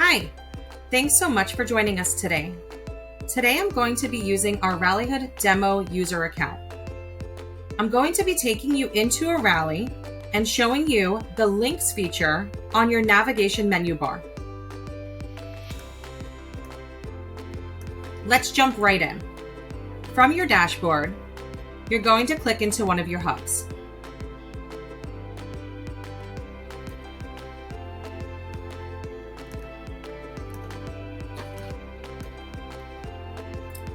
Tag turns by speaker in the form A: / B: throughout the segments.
A: Hi, thanks so much for joining us today. Today I'm going to be using our Rallyhood demo user account. I'm going to be taking you into a rally and showing you the links feature on your navigation menu bar. Let's jump right in. From your dashboard, you're going to click into one of your hubs.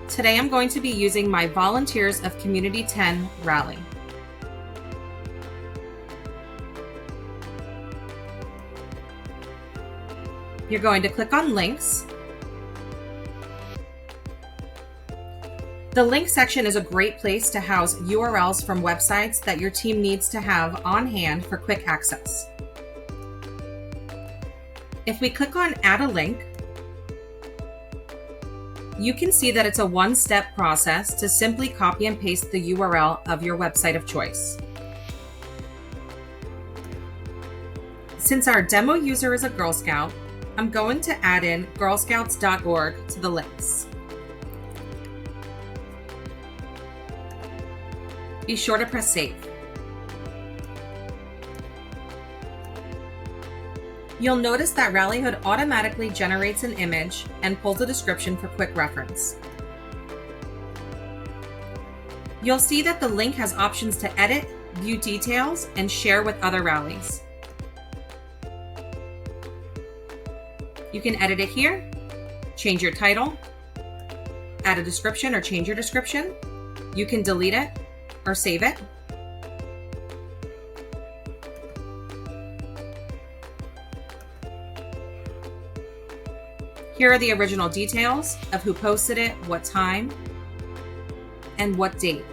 A: Today I'm going to be using my Volunteers of Community 10 rally. You're going to click on links. The link section is a great place to house URLs from websites that your team needs to have on hand for quick access. If we click on Add a Link, you can see that it's a one-step process to simply copy and paste the URL of your website of choice. Since our demo user is a Girl Scout, I'm going to add in girlscouts.org to the links. Be sure to press Save. You'll notice that Rallyhood automatically generates an image and pulls a description for quick reference. You'll see that the link has options to edit, view details, and share with other rallies. You can edit it here, change your title, add a description or change your description. You can delete it or save it. Here are the original details of who posted it, what time, and what date.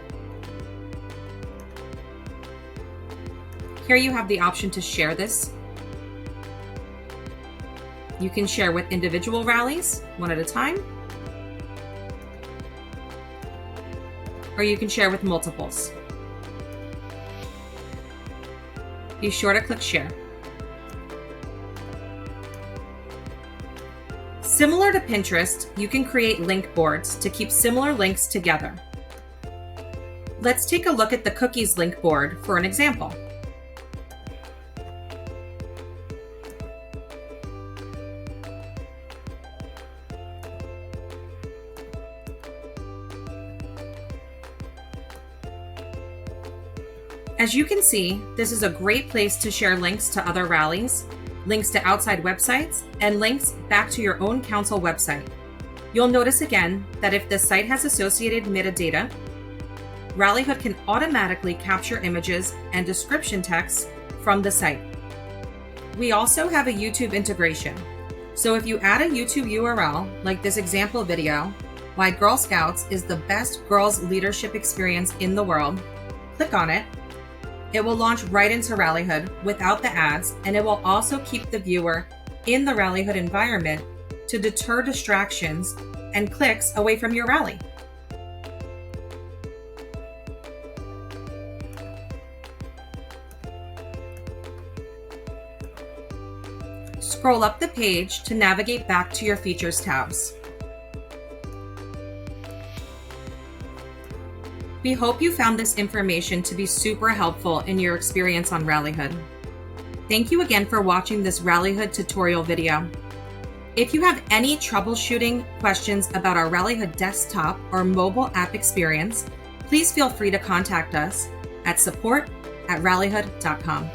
A: Here you have the option to share this. You can share with individual rallies, one at a time, or you can share with multiples. Be sure to click Share. Similar to Pinterest, you can create link boards to keep similar links together. Let's take a look at the cookies link board for an example. As you can see, this is a great place to share links to other rallies, links to outside websites, and links back to your own council website. You'll notice again that if the site has associated metadata, Rallyhood can automatically capture images and description text from the site. We also have a YouTube integration. So if you add a YouTube URL, like this example video, Why Girl Scouts is the best girls leadership experience in the world, click on it. It will launch right into Rallyhood without the ads, and it will also keep the viewer in the Rallyhood environment to deter distractions and clicks away from your rally. Scroll up the page to navigate back to your Features tabs. We hope you found this information to be super helpful in your experience on Rallyhood. Thank you again for watching this Rallyhood tutorial video. If you have any troubleshooting questions about our Rallyhood desktop or mobile app experience, please feel free to contact us at support@rallyhood.com.